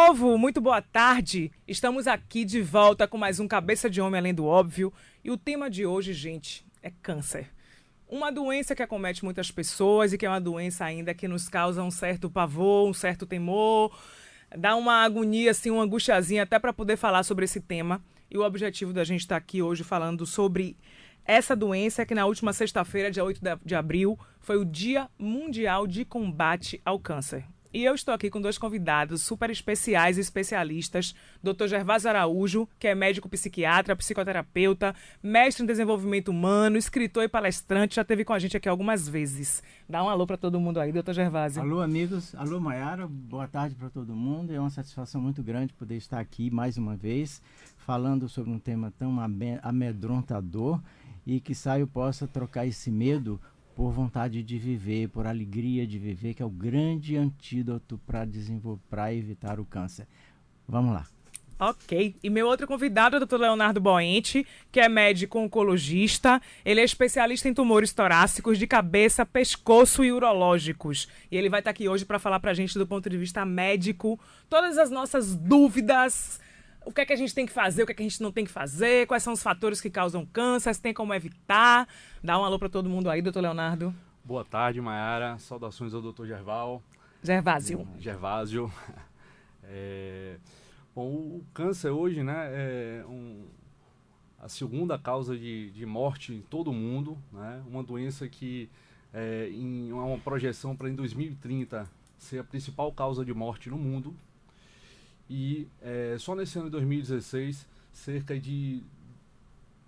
povo, muito boa tarde. Estamos aqui de volta com mais um Cabeça de Homem Além do Óbvio. E o tema de hoje, gente, é câncer. Uma doença que acomete muitas pessoas e que é uma doença ainda que nos causa um certo pavor, um certo temor, dá uma agonia, assim, uma angustiazinha até para poder falar sobre esse tema. E o objetivo da gente estar aqui hoje falando sobre essa doença que na última sexta-feira, dia 8 de abril, foi o Dia Mundial de Combate ao Câncer. E eu estou aqui com dois convidados super especiais e especialistas, Dr. Gervásio Araújo, que é médico psiquiatra, psicoterapeuta, mestre em desenvolvimento humano, escritor e palestrante, já esteve com a gente aqui algumas vezes. Dá um alô para todo mundo aí, Dr. Gervásio. Alô, amigos. Alô, Mayara. Boa tarde para todo mundo. É uma satisfação muito grande poder estar aqui mais uma vez, falando sobre um tema tão amedrontador e que eu possa trocar esse medo por vontade de viver, por alegria de viver, que é o grande antídoto para evitar o câncer. Vamos lá. Ok. E meu outro convidado é o Dr. Leonardo Boente, que é médico oncologista. Ele é especialista em tumores torácicos de cabeça, pescoço e urológicos. E ele vai estar aqui hoje para falar para a gente do ponto de vista médico, todas as nossas dúvidas, o que é que a gente tem que fazer, o que é que a gente não tem que fazer, quais são os fatores que causam câncer, se tem como evitar. Dá um alô para todo mundo aí, doutor Leonardo. Boa tarde, Mayara. Saudações ao doutor Gervásio. Bom, o câncer hoje, né, é a segunda causa de morte em todo o mundo, né? Uma doença que em uma projeção para em 2030 ser a principal causa de morte no mundo. E só nesse ano de 2016, cerca de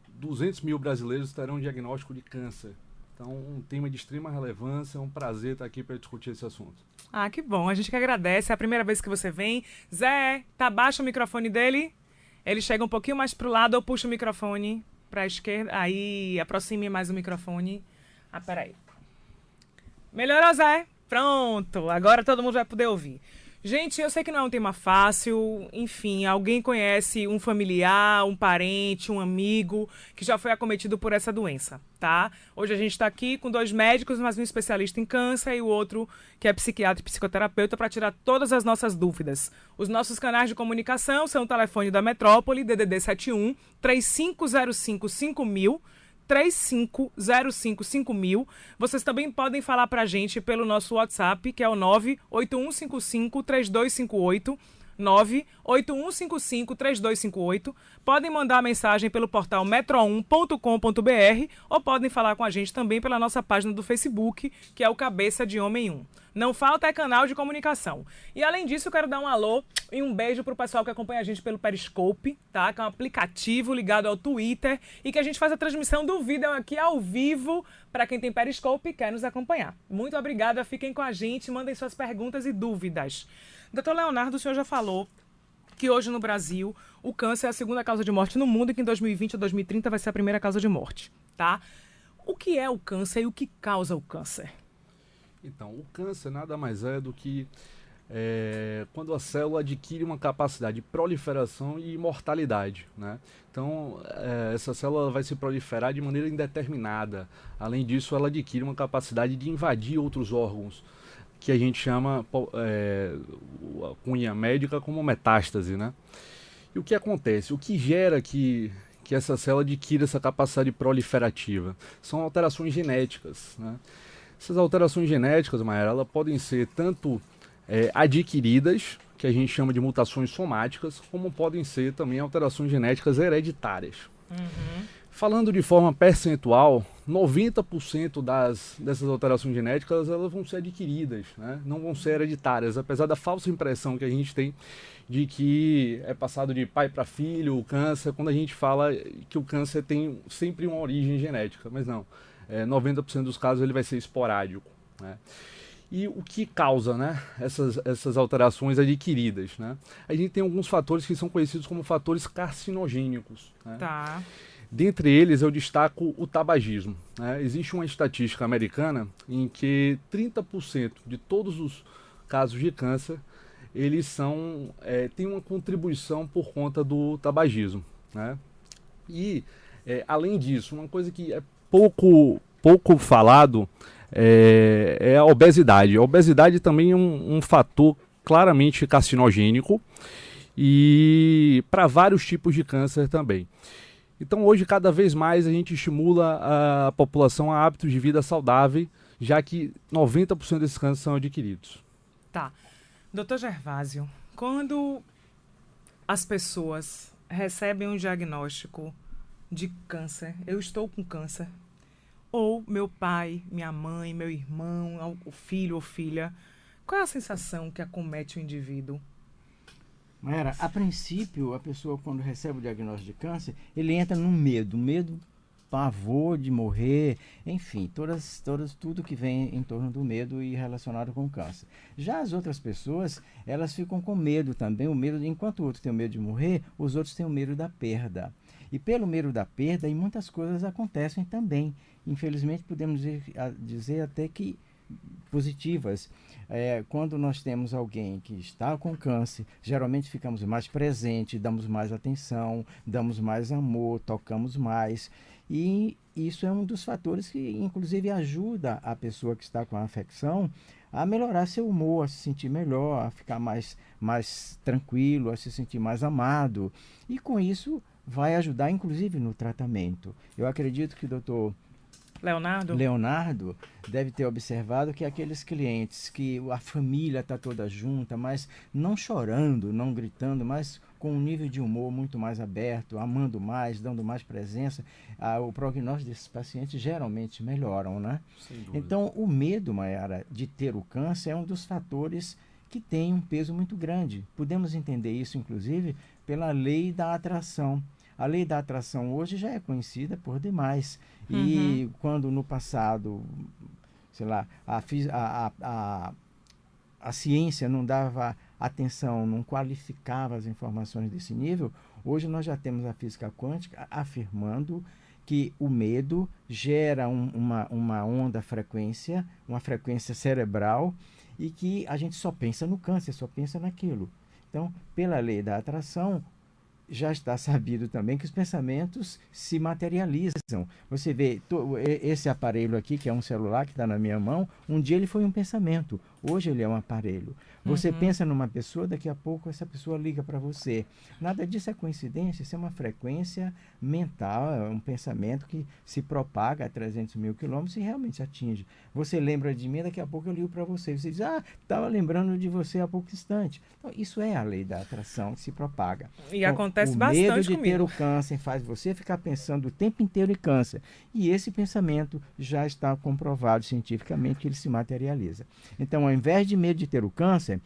200 mil brasileiros terão um diagnóstico de câncer. Então, um tema de extrema relevância, é um prazer estar aqui para discutir esse assunto. Ah, que bom, a gente que agradece, é a primeira vez que você vem. Zé, tá baixo o microfone dele? Ele chega um pouquinho mais pro lado, eu puxo o microfone para a esquerda, aí aproxime mais o microfone. Ah, peraí. Melhorou, Zé? Pronto, agora todo mundo vai poder ouvir. Gente, eu sei que não é um tema fácil, enfim, alguém conhece um familiar, um parente, um amigo que já foi acometido por essa doença, tá? Hoje a gente está aqui com dois médicos, mas um especialista em câncer e o outro que é psiquiatra e psicoterapeuta para tirar todas as nossas dúvidas. Os nossos canais de comunicação são o telefone da Metrópole, DDD 71 3505 5000, 35055000. Vocês também podem falar pra gente pelo nosso WhatsApp, que é o 981553258, 981553258. Podem mandar mensagem pelo portal metro1.com.br ou podem falar com a gente também pela nossa página do Facebook, que é o Cabeça de Homem 1. Não falta canal de comunicação. E além disso, eu quero dar um alô e um beijo pro pessoal que acompanha a gente pelo Periscope, tá? Que é um aplicativo ligado ao Twitter e que a gente faz a transmissão do vídeo aqui ao vivo para quem tem Periscope e quer nos acompanhar. Muito obrigada, fiquem com a gente, mandem suas perguntas e dúvidas. Doutor Leonardo, o senhor já falou que hoje no Brasil o câncer é a segunda causa de morte no mundo e que em 2020 ou 2030 vai ser a primeira causa de morte, tá? O que é o câncer e o que causa o câncer? Então, o câncer nada mais é do que quando a célula adquire uma capacidade de proliferação e mortalidade, né? Então, essa célula vai se proliferar de maneira indeterminada. Além disso, ela adquire uma capacidade de invadir outros órgãos, que a gente chama, a cunha médica, como metástase, né? E o que acontece? O que gera que essa célula adquira essa capacidade proliferativa? São alterações genéticas, né? Essas alterações genéticas, Mayara, elas podem ser tanto adquiridas, que a gente chama de mutações somáticas, como podem ser também alterações genéticas hereditárias. Uhum. Falando de forma percentual, 90% dessas alterações genéticas elas vão ser adquiridas, né? Não vão ser hereditárias, apesar da falsa impressão que a gente tem de que é passado de pai para filho, o câncer, quando a gente fala que o câncer tem sempre uma origem genética, mas não. 90% dos casos ele vai ser esporádico, né? E o que causa, né, essas alterações adquiridas, né? A gente tem alguns fatores que são conhecidos como fatores carcinogênicos, né? Tá. Dentre eles eu destaco o tabagismo, né? Existe uma estatística americana em que 30% de todos os casos de câncer eles têm uma contribuição por conta do tabagismo, né? E além disso, uma coisa que é pouco falado é a obesidade. A obesidade também é um fator claramente carcinogênico e para vários tipos de câncer também. Então hoje cada vez mais a gente estimula a população a hábitos de vida saudável, já que 90% desses cânceres são adquiridos. Tá. Doutor Gervásio, quando as pessoas recebem um diagnóstico de câncer, eu estou com câncer, ou meu pai, minha mãe, meu irmão, o filho ou filha, qual é a sensação que acomete o indivíduo? Mayara, a princípio, a pessoa quando recebe o diagnóstico de câncer, ele entra no medo, pavor de morrer, enfim, tudo que vem em torno do medo e relacionado com o câncer. Já as outras pessoas, elas ficam com medo também, enquanto o outro tem o medo de morrer, os outros têm o medo da perda. E pelo medo da perda, e muitas coisas acontecem também. Infelizmente, podemos dizer até que positivas. Quando nós temos alguém que está com câncer, geralmente ficamos mais presentes, damos mais atenção, damos mais amor, tocamos mais. E isso é um dos fatores que, inclusive, ajuda a pessoa que está com a afecção a melhorar seu humor, a se sentir melhor, a ficar mais tranquilo, a se sentir mais amado. E com isso vai ajudar, inclusive, no tratamento. Eu acredito que o doutor Leonardo deve ter observado que aqueles clientes que a família está toda junta, mas não chorando, não gritando, mas com um nível de humor muito mais aberto, amando mais, dando mais presença, o prognóstico desses pacientes geralmente melhoram, né? Então, o medo, Mayara, de ter o câncer é um dos fatores que tem um peso muito grande. Podemos entender isso, inclusive, pela lei da atração. A lei da atração hoje já é conhecida por demais. E quando no passado, sei lá, a ciência não dava atenção, não qualificava as informações desse nível, hoje nós já temos a física quântica afirmando que o medo gera uma frequência, uma frequência cerebral, e que a gente só pensa no câncer, só pensa naquilo. Então, pela lei da atração, já está sabido também que os pensamentos se materializam. Você vê, esse aparelho aqui, que é um celular que está na minha mão, um dia ele foi um pensamento, hoje ele é um aparelho. Você pensa numa pessoa, daqui a pouco essa pessoa liga para você. Nada disso é coincidência, isso é uma frequência mental, é um pensamento que se propaga a 300 mil quilômetros e realmente atinge. Você lembra de mim, daqui a pouco eu ligo para você. Você diz, estava lembrando de você há pouco instante. Então, isso é a lei da atração que se propaga. E então, acontece bastante comigo. O medo de ter o câncer faz você ficar pensando o tempo inteiro em câncer. E esse pensamento já está comprovado cientificamente que ele se materializa. Então, ao invés de medo de ter o câncer,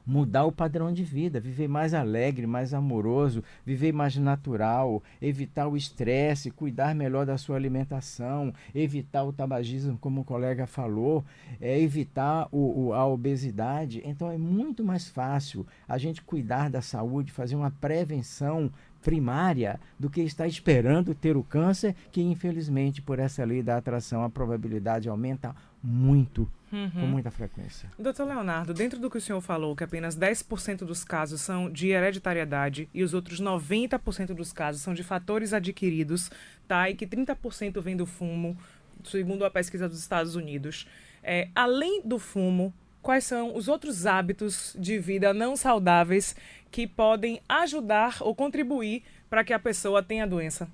mudar o padrão de vida, viver mais alegre, mais amoroso, viver mais natural, evitar o estresse, cuidar melhor da sua alimentação, evitar o tabagismo, como o colega falou, evitar a obesidade. Então é muito mais fácil a gente cuidar da saúde, fazer uma prevenção primária do que estar esperando ter o câncer, que infelizmente por essa lei da atração a probabilidade aumenta muito, com muita frequência. Doutor Leonardo, dentro do que o senhor falou, que apenas 10% dos casos são de hereditariedade e os outros 90% dos casos são de fatores adquiridos, tá? E que 30% vem do fumo, segundo a pesquisa dos Estados Unidos. Além do fumo, quais são os outros hábitos de vida não saudáveis que podem ajudar ou contribuir para que a pessoa tenha a doença?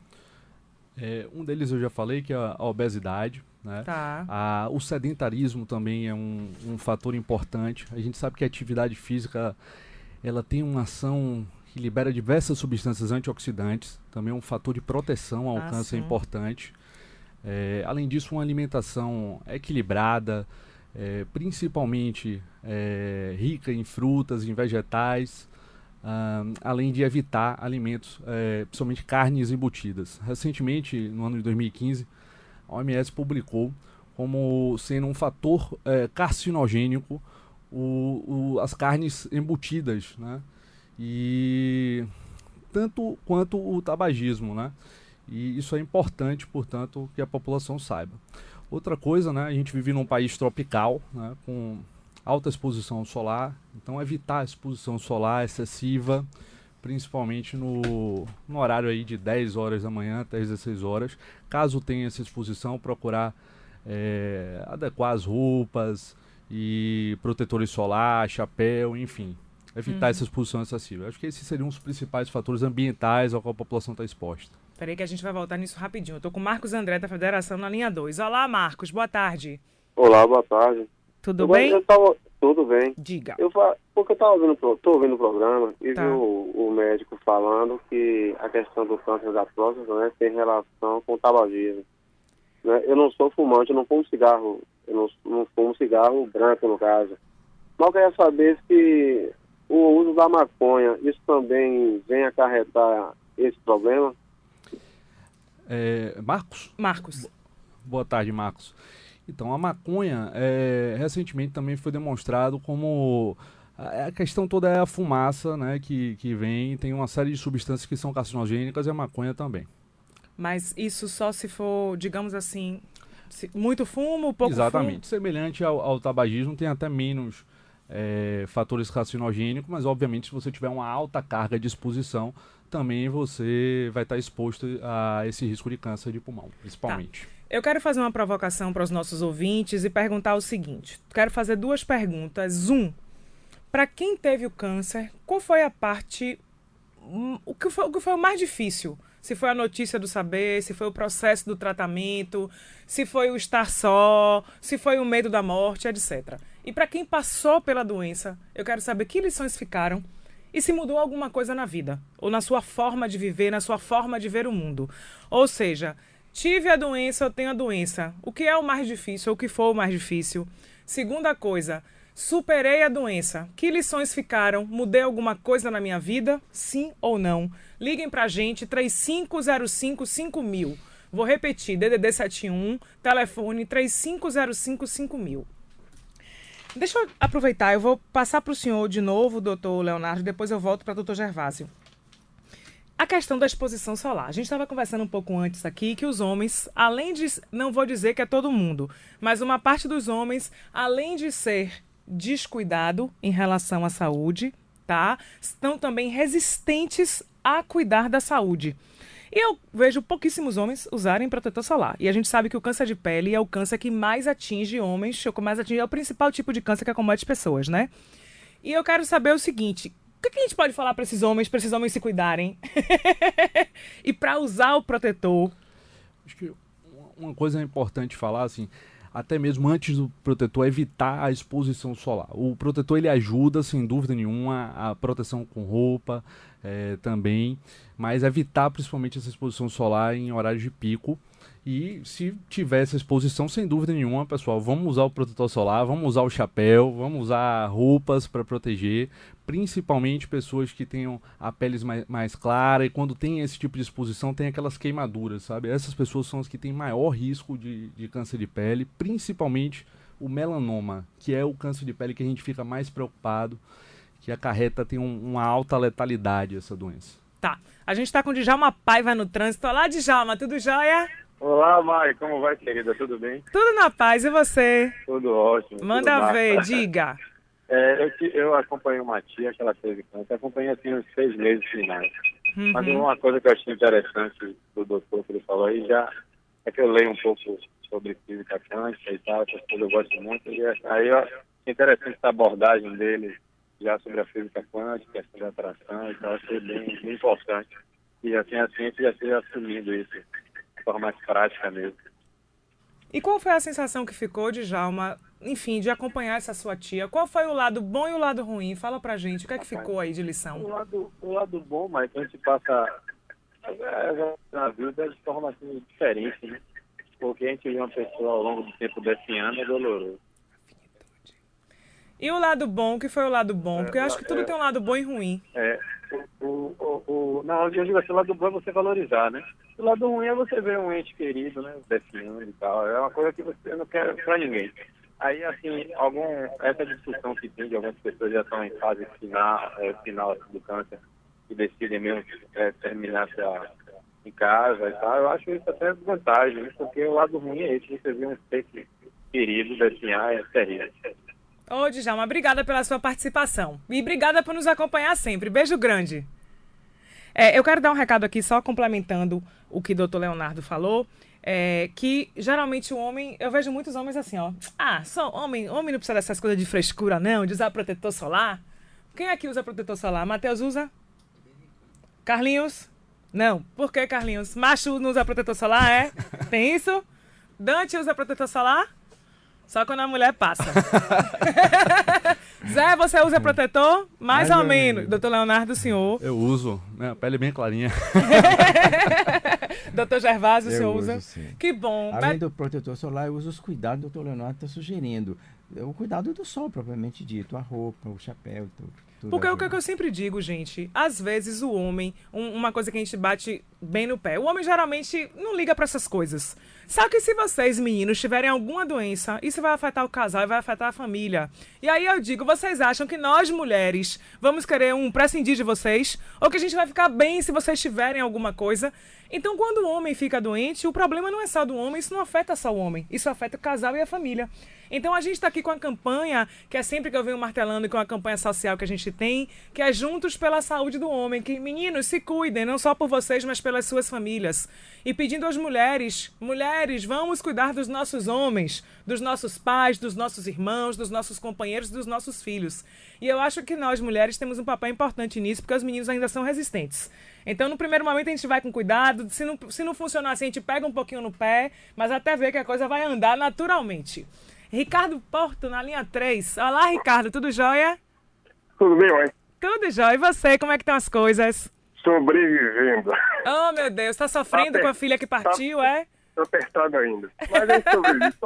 Um deles eu já falei, que é a obesidade. Né? Tá. O sedentarismo também é um fator importante. A gente sabe que a atividade física ela tem uma ação que libera diversas substâncias antioxidantes, também é um fator de proteção ao câncer importante. Além disso, uma alimentação equilibrada, principalmente rica em frutas, em vegetais, além de evitar alimentos, principalmente carnes embutidas. Recentemente, no ano de 2015, a OMS publicou como sendo um fator carcinogênico as carnes embutidas, né? E tanto quanto o tabagismo, né? E isso é importante, portanto, que a população saiba. Outra coisa, né? A gente vive num país tropical, né? Com alta exposição solar, então evitar a exposição solar excessiva, principalmente no horário aí de 10 horas da manhã até 16 horas. Caso tenha essa exposição, procurar adequar as roupas e protetores solar, chapéu, enfim. Evitar essa exposição excessiva. Acho que esses seriam os principais fatores ambientais ao qual a população está exposta. Peraí que a gente vai voltar nisso rapidinho. Eu tô com o Marcos André da Federação na linha 2. Olá, Marcos, boa tarde. Olá, boa tarde. Tudo bem? Tudo bem. Diga. Porque eu tô ouvindo o programa e vi o médico falando que a questão do câncer da próstata, né, tem relação com o tabagismo. Né? Eu não sou fumante, eu não fumo cigarro, não fumo cigarro branco, no caso. Mas eu queria saber se o uso da maconha, isso também vem acarretar esse problema? Marcos? Marcos. Boa tarde, Marcos. Então, a maconha, recentemente também foi demonstrado como... A questão toda é a fumaça, né, que vem, tem uma série de substâncias que são carcinogênicas e a maconha também. Mas isso só se for, digamos assim, muito fumo, pouco Exatamente. fumo? Semelhante ao tabagismo, tem até menos fatores carcinogênicos, mas obviamente se você tiver uma alta carga de exposição, também você vai estar exposto a esse risco de câncer de pulmão, principalmente. Tá. Eu quero fazer uma provocação para os nossos ouvintes e perguntar o seguinte. Quero fazer duas perguntas. Para quem teve o câncer, qual foi a parte... O que foi o mais difícil? Se foi a notícia do saber, se foi o processo do tratamento, se foi o estar só, se foi o medo da morte, etc. E para quem passou pela doença, eu quero saber que lições ficaram e se mudou alguma coisa na vida, ou na sua forma de viver, na sua forma de ver o mundo. Ou seja, tive a doença, eu tenho a doença. O que é o mais difícil, ou o que foi o mais difícil? Segunda coisa, superei a doença. Que lições ficaram? Mudei alguma coisa na minha vida? Sim ou não? Liguem pra gente, 3505-5000. Vou repetir, DDD 71, telefone 3505-5000. Deixa eu aproveitar, eu vou passar para o senhor de novo, doutor Leonardo, depois eu volto para o doutor Gervásio. A questão da exposição solar. A gente estava conversando um pouco antes aqui que os homens, além de, não vou dizer que é todo mundo, mas uma parte dos homens, além de ser descuidado em relação à saúde, tá? Estão também resistentes a cuidar da saúde. E eu vejo pouquíssimos homens usarem protetor solar. E a gente sabe que o câncer de pele é o câncer que mais atinge homens, é o principal tipo de câncer que acomete pessoas, né? E eu quero saber o seguinte, o que a gente pode falar para esses homens se cuidarem? E para usar o protetor? Acho que uma coisa importante falar, assim, até mesmo antes do protetor, evitar a exposição solar. O protetor, ele ajuda, sem dúvida nenhuma, a proteção com roupa também, mas evitar principalmente essa exposição solar em horários de pico. E se tiver essa exposição, sem dúvida nenhuma, pessoal, vamos usar o protetor solar, vamos usar o chapéu, vamos usar roupas para proteger, principalmente pessoas que tenham a pele mais clara, e quando tem esse tipo de exposição, tem aquelas queimaduras, sabe? Essas pessoas são as que têm maior risco de câncer de pele, principalmente o melanoma, que é o câncer de pele que a gente fica mais preocupado, que acarreta, tem uma alta letalidade essa doença. Tá, a gente tá com o Djalma Paiva no trânsito. Olá, Djalma, tudo jóia? Olá, Mari, como vai, querida? Tudo bem? Tudo na paz, e você? Tudo ótimo. Manda tudo ver, diga. Eu acompanhei uma tia que ela teve câncer, acompanhei assim uns 6 meses finais. Uhum. Mas uma coisa que eu achei interessante do doutor que ele falou aí, já é que eu leio um pouco sobre física quântica e tal, essas coisas eu gosto muito, e aí eu achei interessante essa abordagem dele já sobre a física quântica, sobre a atração e tal, achei bem importante. E assim, a ciência já esteja assumindo isso de forma mais prática mesmo. E qual foi a sensação que ficou, Djalma, enfim, de acompanhar essa sua tia? Qual foi o lado bom e o lado ruim? Fala pra gente, o que é que ficou aí de lição? O lado bom, mas a gente passa na vida de forma assim, diferente, né? Porque a gente vê uma pessoa ao longo do tempo definhando é doloroso. E o lado bom, o que foi o lado bom? Porque eu acho que tudo tem um lado bom e ruim. Não, eu digo assim, o lado bom é você valorizar, né? O lado ruim é você ver um ente querido, né? Definhando e tal. É uma coisa que você não quer pra ninguém. Aí, assim, essa discussão que tem de algumas pessoas já estão em fase final do câncer e decidem mesmo terminar em casa e tal, eu acho isso até vantagem, né? Porque o lado ruim é esse, você vê um ente querido definhar, é terrível. Ô, Djalma, obrigada pela sua participação. E obrigada por nos acompanhar sempre. Beijo grande. Eu quero dar um recado aqui, só complementando o que o doutor Leonardo falou. que geralmente o homem, eu vejo muitos homens assim, ó. Ah, só homem não precisa dessas coisas de frescura, não, de usar protetor solar. Quem aqui usa protetor solar? Matheus usa? Carlinhos? Não. Por que, Carlinhos? Macho não usa protetor solar, é? Tem isso? Dante usa protetor solar? Só quando a mulher passa. Zé, você usa protetor? Mais ou menos. Doutor Leonardo, o senhor? Eu uso, né? A pele bem clarinha. Doutor Gervásio, o senhor uso, usa? sim. Que bom. Além do protetor solar, eu uso os cuidados que o doutor Leonardo está sugerindo. O cuidado do sol, propriamente dito, a roupa, o chapéu, tudo. Porque o que eu sempre digo, gente, às vezes o homem, uma coisa que a gente bate bem no pé, o homem geralmente não liga pra essas coisas. Só que se vocês, meninos, tiverem alguma doença, isso vai afetar o casal e vai afetar a família. E aí eu digo, vocês acham que nós, mulheres, vamos querer prescindir de vocês? Ou que a gente vai ficar bem se vocês tiverem alguma coisa? Então, quando o homem fica doente, o problema não é só do homem, isso não afeta só o homem, isso afeta o casal e a família. Então, a gente está aqui com a campanha, que é sempre que eu venho martelando, com a campanha social que a gente tem, que é Juntos pela Saúde do Homem, que, meninos, se cuidem, não só por vocês, mas pelas suas famílias. E pedindo às mulheres, vamos cuidar dos nossos homens, dos nossos pais, dos nossos irmãos, dos nossos companheiros, dos nossos filhos. E eu acho que nós, mulheres, temos um papel importante nisso, porque os meninos ainda são resistentes. Então, no primeiro momento, a gente vai com cuidado. Se não funcionar assim, a gente pega um pouquinho no pé, mas até ver que a coisa vai andar naturalmente. Ricardo Porto, na linha 3. Olá, Ricardo, tudo jóia? Tudo bem, mãe? Tudo jóia. E você, como é que estão as coisas? Sobrevivendo. Oh, meu Deus, tá sofrendo com a filha que partiu, é? Tô apertado ainda. Mas a gente sobrevive.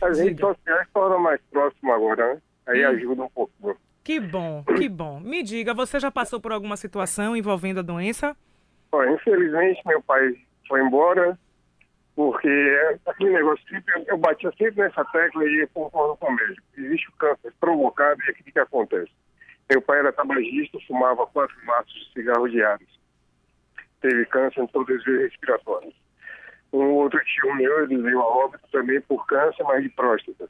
As redes sociais tornam mais próximo agora, né? Aí ajuda um pouquinho. Que bom, que bom. Me diga, você já passou por alguma situação envolvendo a doença? Olha, infelizmente, meu pai foi embora, porque aquele negócio, eu batia sempre nessa tecla e concordo com o médico. Existe o câncer provocado e aquilo que acontece. Meu pai era tabagista, fumava 4 maços de cigarro diários. Teve câncer em todas as vias respiratórias. Um outro tio meu, ele veio a óbito também por câncer, mas de próstata.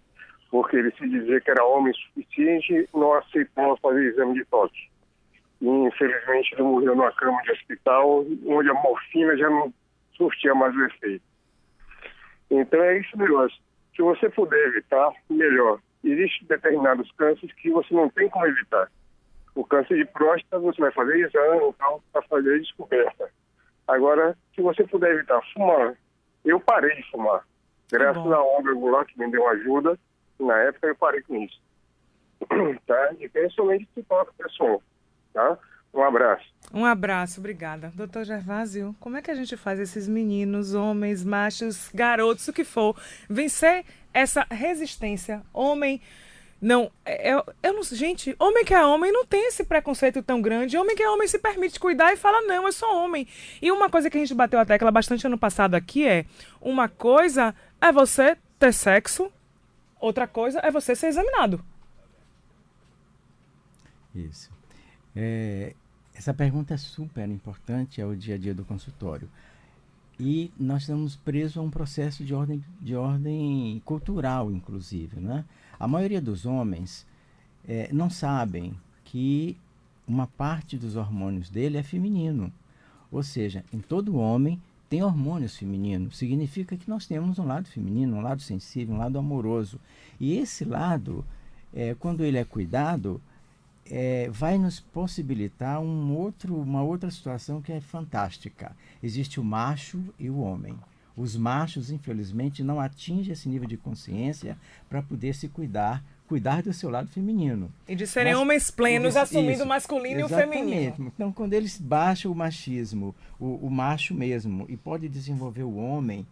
Porque ele se dizia que era homem suficiente, não aceitou fazer exame de toque. E, infelizmente, ele morreu numa cama de hospital, onde a morfina já não surtia mais o efeito. Então é isso negócio. Se você puder evitar, melhor. Existem determinados cânceres que você não tem como evitar. O câncer de próstata, você vai fazer exame e tal, para fazer a descoberta. Agora, se você puder evitar fumar, eu parei de fumar. Graças à onda angular que me deu ajuda, na época eu parei com isso. Tá? E principalmente se toca pessoal. Tá? Um abraço. Um abraço, obrigada. Doutor Gervásio, como é que a gente faz esses meninos, homens, machos, garotos, o que for, vencer essa resistência? Homem, não, eu não, gente, homem que é homem não tem esse preconceito tão grande. Homem que é homem se permite cuidar e fala, não, eu sou homem. E uma coisa que a gente bateu a tecla bastante ano passado aqui uma coisa é você ter sexo, outra coisa é você ser examinado. Isso. Essa pergunta é super importante, é o dia a dia do consultório. E nós estamos presos a um processo de ordem cultural, inclusive, né? A maioria dos homens não sabem que uma parte dos hormônios dele é feminino. Ou seja, em todo homem tem hormônios femininos. Significa que nós temos um lado feminino, um lado sensível, um lado amoroso. E esse lado, quando ele é cuidado, vai nos possibilitar uma outra situação que é fantástica. Existe o macho e o homem. Os machos, infelizmente, não atingem esse nível de consciência para poder se cuidar do seu lado feminino. E de serem homens plenos, assumindo o masculino e o feminino. Então, quando eles baixam o machismo, o macho mesmo, e pode desenvolver o homem,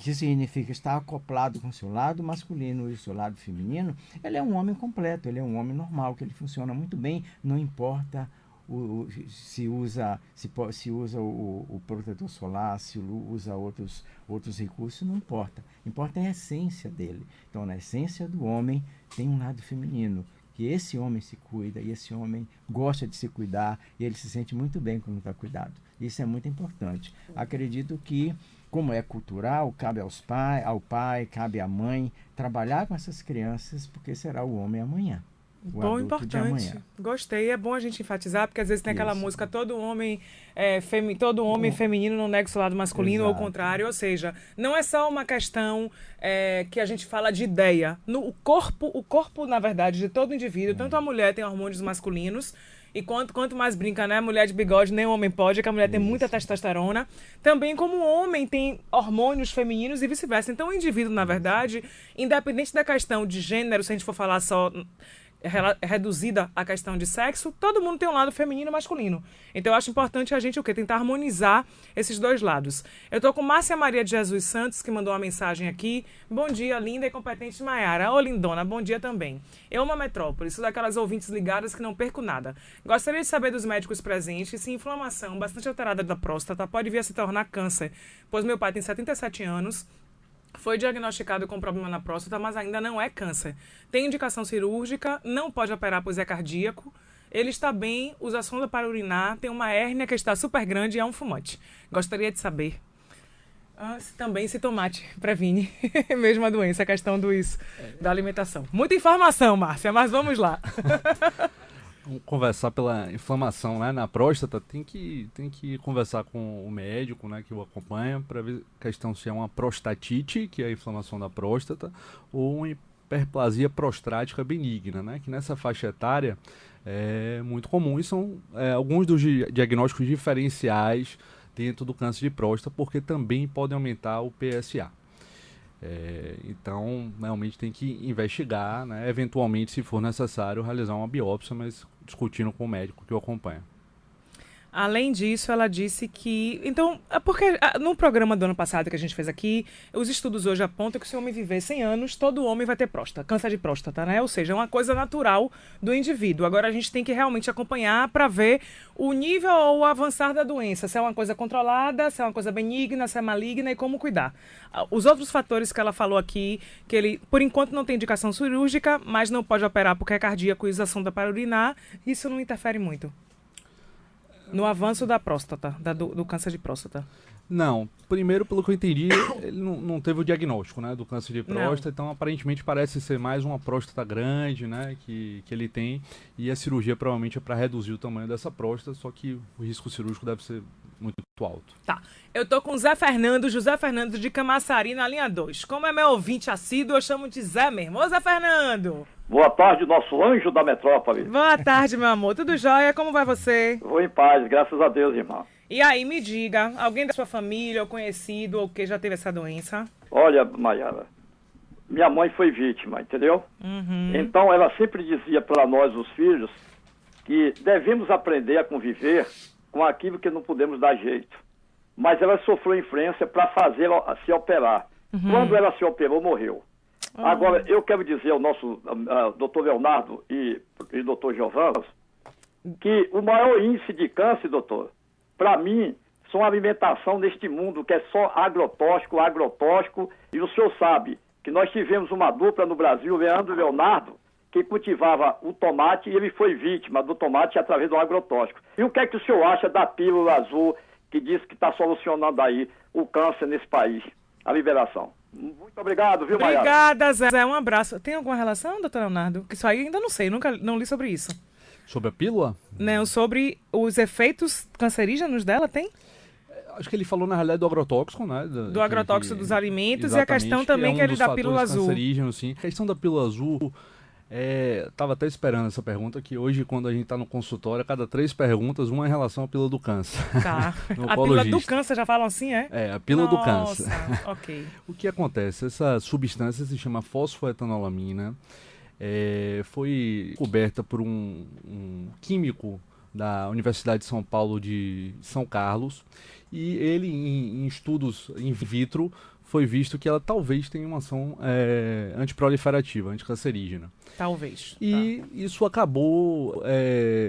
que significa estar acoplado com o seu lado masculino e o seu lado feminino, ele é um homem completo, ele é um homem normal, que ele funciona muito bem, não importa se usa o protetor solar, se usa outros recursos, não importa. Importa a essência dele. Então, na essência do homem, tem um lado feminino, que esse homem se cuida, e esse homem gosta de se cuidar, e ele se sente muito bem quando está cuidado. Isso é muito importante. Acredito que, como é cultural, cabe ao pai, cabe à mãe, trabalhar com essas crianças, porque será o homem amanhã. Bom, adulto de importante. amanhã. Gostei. É bom a gente enfatizar, porque às vezes tem aquela Isso. música todo homem feminino não nega o seu lado masculino, ou o Exato. contrário. Ou seja, não é só uma questão que a gente fala de ideia. O corpo, na verdade, de todo indivíduo, tanto a mulher tem hormônios masculinos, e quanto mais brinca, né? Mulher de bigode nem homem pode, que a mulher tem muita testosterona. Também como o homem tem hormônios femininos e vice-versa. Então o indivíduo, na verdade, independente da questão de gênero, se a gente for falar só reduzida à questão de sexo, todo mundo tem um lado feminino e masculino. Então eu acho importante a gente tentar harmonizar esses dois lados. Eu tô com Márcia Maria de Jesus Santos, que mandou uma mensagem aqui. Bom dia, linda e competente Maiara. Ô, lindona, bom dia também. Eu amo a Metrópole, sou daquelas ouvintes ligadas que não perco nada. Gostaria de saber dos médicos presentes se inflamação bastante alterada da próstata pode vir a se tornar câncer, pois meu pai tem 77 anos, foi diagnosticado com problema na próstata, mas ainda não é câncer. Tem indicação cirúrgica, não pode operar, pois é cardíaco. Ele está bem, usa sonda para urinar, tem uma hérnia que está super grande e é um fumante. Gostaria de saber se tomate previne mesma doença, a questão da alimentação. Muita informação, Márcia, mas vamos lá. Vamos conversar pela inflamação, né, na próstata, tem que conversar com o médico, né, que o acompanha, para ver a questão se é uma prostatite, que é a inflamação da próstata, ou uma hiperplasia prostática benigna, né, que nessa faixa etária é muito comum, e são alguns dos diagnósticos diferenciais dentro do câncer de próstata, porque também podem aumentar o PSA. Então, realmente tem que investigar, né, eventualmente, se for necessário, realizar uma biópsia, mas discutindo com o médico que o acompanha. Além disso, ela disse que... Então, porque no programa do ano passado que a gente fez aqui, os estudos hoje apontam que se o homem viver 100 anos, todo homem vai ter próstata, câncer de próstata, né? Ou seja, é uma coisa natural do indivíduo. Agora a gente tem que realmente acompanhar para ver o nível ou o avançar da doença, se é uma coisa controlada, se é uma coisa benigna, se é maligna e como cuidar. Os outros fatores que ela falou aqui, que ele, por enquanto, não tem indicação cirúrgica, mas não pode operar porque é cardíaco e usa sonda para urinar, isso não interfere muito no avanço da próstata, do câncer de próstata. Não, primeiro, pelo que eu entendi, ele não teve o diagnóstico, né, do câncer de próstata, então aparentemente parece ser mais uma próstata grande, né, que ele tem, e a cirurgia provavelmente é para reduzir o tamanho dessa próstata, só que o risco cirúrgico deve ser muito alto. Tá, eu tô com José Fernando de Camaçari na linha 2. Como é meu ouvinte assíduo, eu chamo de Zé mesmo. Ô Zé Fernando! Boa tarde, nosso anjo da metrópole. Boa tarde, meu amor. Tudo jóia? Como vai você? Vou em paz, graças a Deus, irmão. E aí, me diga, alguém da sua família, ou conhecido, ou que já teve essa doença? Olha, Maiara, minha mãe foi vítima, entendeu? Então ela sempre dizia para nós, os filhos, que devemos aprender a conviver com aquilo que não podemos dar jeito. Mas ela sofreu influência para fazer se operar. Quando ela se operou, morreu. Agora, eu quero dizer ao nosso doutor Leonardo e doutor Giovanni que o maior índice de câncer, doutor, para mim, são a alimentação neste mundo que é só agrotóxico, e o senhor sabe que nós tivemos uma dupla no Brasil, Leandro e Leonardo, que cultivava o tomate e ele foi vítima do tomate através do agrotóxico. E o que é que o senhor acha da pílula azul que diz que está solucionando aí o câncer nesse país, a liberação? Muito obrigado, viu, Maiara? Obrigada, Zé. Um abraço. Tem alguma relação, doutor Leonardo? Que isso aí ainda não sei, não li sobre isso. Sobre a pílula? Não, sobre os efeitos cancerígenos dela, tem? Acho que ele falou na realidade do agrotóxico, né? Do agrotóxico dos alimentos e a questão também que ele da pílula azul. Cancerígeno, sim. A questão da pílula azul, tava até esperando essa pergunta, que hoje, quando a gente está no consultório, a cada 3 perguntas, uma é em relação à pílula do câncer. Tá. A pílula do câncer, já falam assim, é? É, a pílula do câncer. Nossa, ok. O que acontece? Essa substância se chama fosfoetanolamina, foi coberta por um químico da Universidade de São Paulo de São Carlos, e ele, em estudos in vitro, foi visto que ela talvez tenha uma ação antiproliferativa, anticancerígena. Talvez. E isso acabou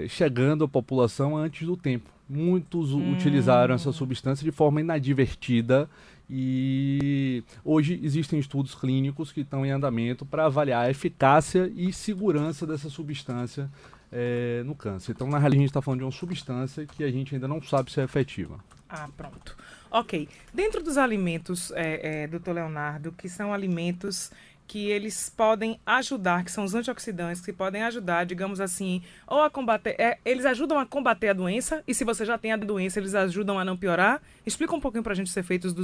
chegando à população antes do tempo. Muitos utilizaram essa substância de forma inadvertida, e hoje existem estudos clínicos que estão em andamento para avaliar a eficácia e segurança dessa substância no câncer. Então, na realidade, a gente está falando de uma substância que a gente ainda não sabe se é efetiva. Ah, pronto. Ok. Dentro dos alimentos, doutor Leonardo, que são alimentos que eles podem ajudar, que são os antioxidantes, que podem ajudar, digamos assim, ou a combater... eles ajudam a combater a doença, e se você já tem a doença, eles ajudam a não piorar? Explica um pouquinho para a gente os efeitos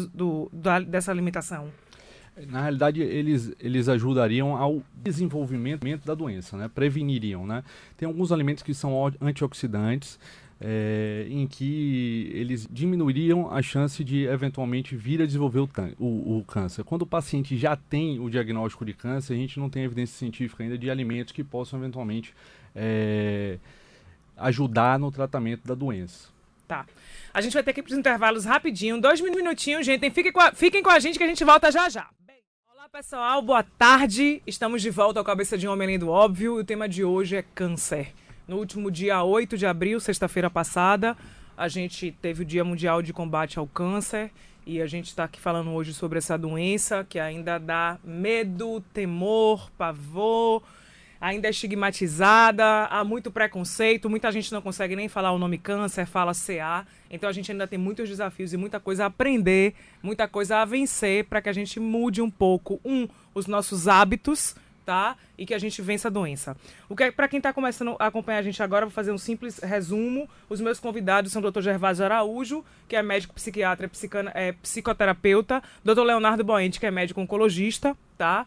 dessa alimentação. Na realidade, eles ajudariam ao desenvolvimento da doença, né? Preveniriam, né? Tem alguns alimentos que são antioxidantes, em que eles diminuiriam a chance de eventualmente vir a desenvolver o câncer. Quando o paciente já tem o diagnóstico de câncer, a gente não tem evidência científica ainda de alimentos que possam eventualmente ajudar no tratamento da doença. Tá. A gente vai ter que ir para os intervalos rapidinho, 2 minutinhos, gente. Fiquem com a gente que a gente volta já já. Olá, pessoal. Boa tarde. Estamos de volta ao Cabeça de Homem Além do Óbvio. E o tema de hoje é câncer. No último dia 8 de abril, sexta-feira passada, a gente teve o Dia Mundial de Combate ao Câncer e a gente está aqui falando hoje sobre essa doença que ainda dá medo, temor, pavor, ainda é estigmatizada, há muito preconceito, muita gente não consegue nem falar o nome câncer, fala CA, então a gente ainda tem muitos desafios e muita coisa a aprender, muita coisa a vencer para que a gente mude um pouco, os nossos hábitos, tá? E que a gente vença a doença. Para quem está começando a acompanhar a gente agora, vou fazer um simples resumo. Os meus convidados são o Dr. Gervásio Araújo, que é médico psiquiatra, psicoterapeuta, Dr. Leonardo Boente, que é médico oncologista, tá?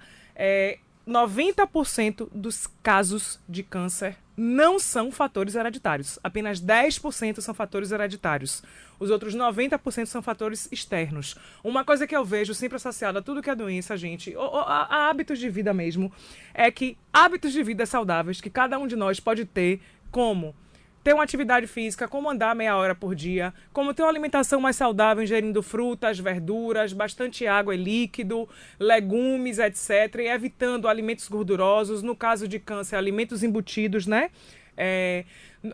90% dos casos de câncer não são fatores hereditários. Apenas 10% são fatores hereditários. Os outros 90% são fatores externos. Uma coisa que eu vejo sempre associada a tudo que é doença, gente, a hábitos de vida mesmo, é que hábitos de vida saudáveis que cada um de nós pode ter, como ter uma atividade física, como andar meia hora por dia, como ter uma alimentação mais saudável, ingerindo frutas, verduras, bastante água e líquido, legumes, etc. E evitando alimentos gordurosos, no caso de câncer, alimentos embutidos, né?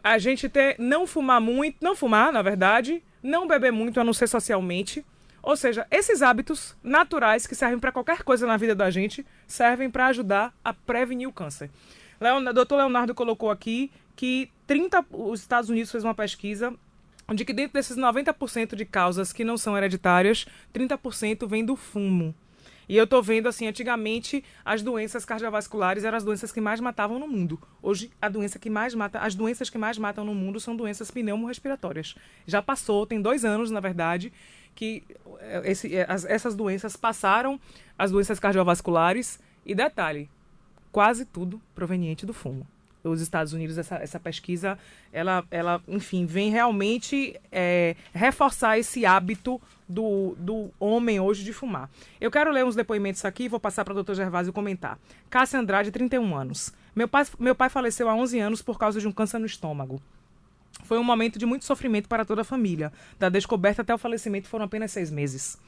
A gente não fumar muito, não fumar, na verdade, não beber muito, a não ser socialmente. Ou seja, esses hábitos naturais que servem para qualquer coisa na vida da gente, servem para ajudar a prevenir o câncer. Dr. Leonardo colocou aqui que os Estados Unidos fez uma pesquisa de que dentro desses 90% de causas que não são hereditárias, 30% vem do fumo. E eu estou vendo, assim, antigamente as doenças cardiovasculares eram as doenças que mais matavam no mundo. Hoje, as doenças que mais matam no mundo são doenças pneumorrespiratórias. Já passou, tem 2 anos, na verdade, que essas doenças passaram as doenças cardiovasculares. E detalhe, quase tudo proveniente do fumo. Os Estados Unidos, essa pesquisa, ela, enfim, vem realmente reforçar esse hábito do homem hoje de fumar. Eu quero ler uns depoimentos aqui e vou passar para o Dr. Gervásio comentar. Cássia Andrade, 31 anos. Meu pai faleceu há 11 anos por causa de um câncer no estômago. Foi um momento de muito sofrimento para toda a família. Da descoberta até o falecimento foram apenas 6 meses.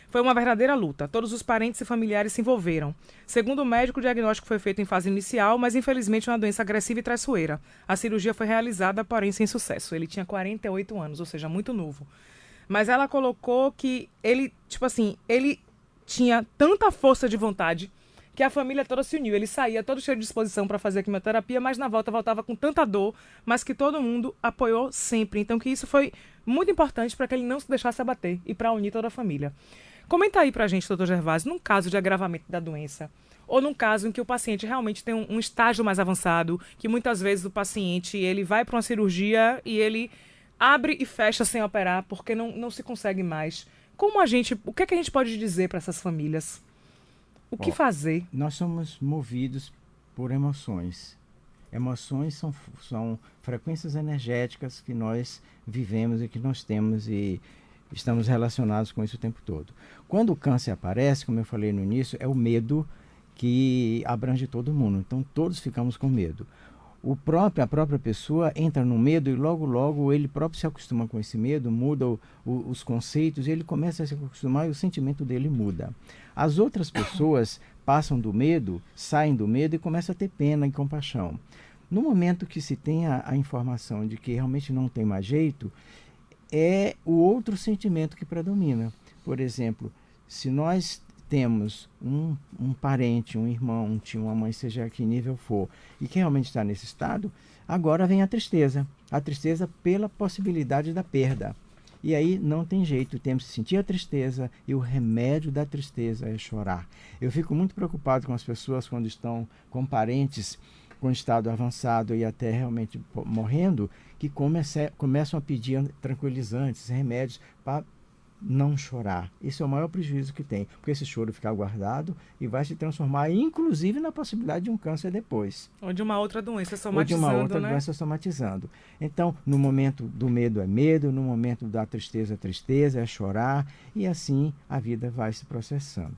Foi uma verdadeira luta. Todos os parentes e familiares se envolveram. Segundo o médico, o diagnóstico foi feito em fase inicial, mas infelizmente é uma doença agressiva e traiçoeira. A cirurgia foi realizada, porém sem sucesso. Ele tinha 48 anos, ou seja, muito novo. Mas ela colocou que ele tinha tanta força de vontade que a família toda se uniu. Ele saía todo cheio de disposição para fazer a quimioterapia, mas na volta voltava com tanta dor, mas que todo mundo apoiou sempre. Então que isso foi muito importante para que ele não se deixasse abater e para unir toda a família. Comenta aí pra gente, doutor Gervásio, num caso de agravamento da doença, ou num caso em que o paciente realmente tem um estágio mais avançado, que muitas vezes o paciente ele vai para uma cirurgia e ele abre e fecha sem operar porque não se consegue mais. O que é que a gente pode dizer para essas famílias? O que fazer? Nós somos movidos por emoções. Emoções são frequências energéticas que nós vivemos e que nós temos e estamos relacionados com isso o tempo todo. Quando o câncer aparece, como eu falei no início, é o medo que abrange todo mundo. Então todos ficamos com medo. A própria pessoa entra no medo e logo ele próprio se acostuma com esse medo, muda os conceitos, e ele começa a se acostumar e o sentimento dele muda. As outras pessoas passam do medo, saem do medo e começam a ter pena e compaixão. No momento que se tem a informação de que realmente não tem mais jeito, é o outro sentimento que predomina. Por exemplo, se nós temos um parente, um irmão, um tio, uma mãe, seja que nível for, e que realmente está nesse estado, agora vem a tristeza. A tristeza pela possibilidade da perda. E aí não tem jeito, temos que sentir a tristeza e o remédio da tristeza é chorar. Eu fico muito preocupado com as pessoas quando estão com parentes com estado avançado e até realmente morrendo, que começam a pedir tranquilizantes, remédios para não chorar. Esse é o maior prejuízo que tem, porque esse choro fica guardado e vai se transformar, inclusive, na possibilidade de um câncer depois. Ou de uma outra doença somatizando, Ou de uma outra doença somatizando. Então, no momento do medo é medo, no momento da tristeza é tristeza, é chorar, e assim a vida vai se processando.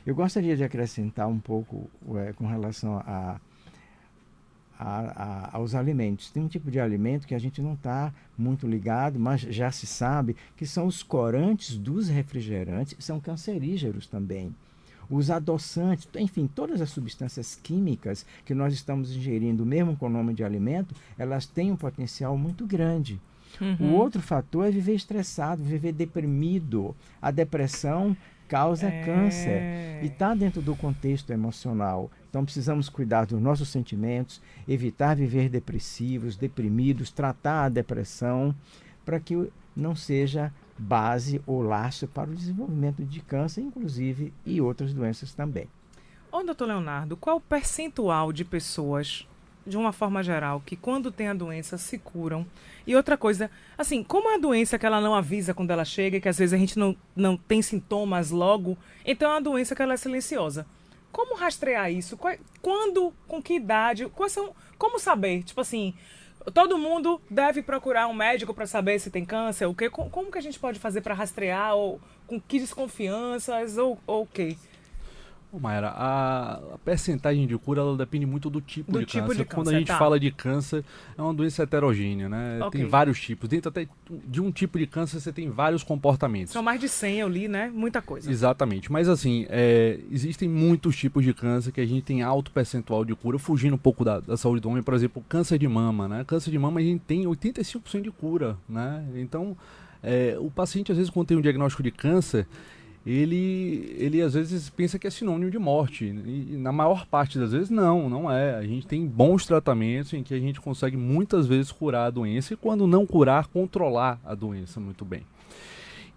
Eu gostaria de acrescentar um pouco com relação aos alimentos. Tem um tipo de alimento que a gente não está muito ligado, mas já se sabe que são os corantes dos refrigerantes, são cancerígenos também. Os adoçantes, enfim, todas as substâncias químicas que nós estamos ingerindo, mesmo com o nome de alimento, elas têm um potencial muito grande. O outro fator é viver estressado, viver deprimido. A depressão causa câncer e está dentro do contexto emocional. Então precisamos cuidar dos nossos sentimentos, evitar viver depressivos, deprimidos, tratar a depressão para que não seja base ou laço para o desenvolvimento de câncer, inclusive, e outras doenças também. Ô, doutor Leonardo, qual o percentual de pessoas, de uma forma geral, que quando tem a doença se curam? E outra coisa, assim, como é a doença que ela não avisa quando ela chega e que às vezes a gente não tem sintomas logo, então é uma doença que ela é silenciosa. Como rastrear isso? Quando, com que idade? Como saber? Tipo assim, todo mundo deve procurar um médico para saber se tem câncer? O quê? Como que a gente pode fazer para rastrear? Ou com que desconfianças? Ou o quê? Mayara, a percentagem de cura ela depende muito do tipo de câncer. Quando a gente fala de câncer, é uma doença heterogênea, né? Okay. Tem vários tipos. Dentro até de um tipo de câncer, você tem vários comportamentos. São mais de 100, eu li, né? Muita coisa. Exatamente. Mas assim, existem muitos tipos de câncer que a gente tem alto percentual de cura, fugindo um pouco da saúde do homem. Por exemplo, câncer de mama, né? Câncer de mama a gente tem 85% de cura, né? Então, o paciente, às vezes, quando tem um diagnóstico de câncer, ele às vezes pensa que é sinônimo de morte, e na maior parte das vezes não é. A gente tem bons tratamentos em que a gente consegue muitas vezes curar a doença e quando não curar, controlar a doença muito bem.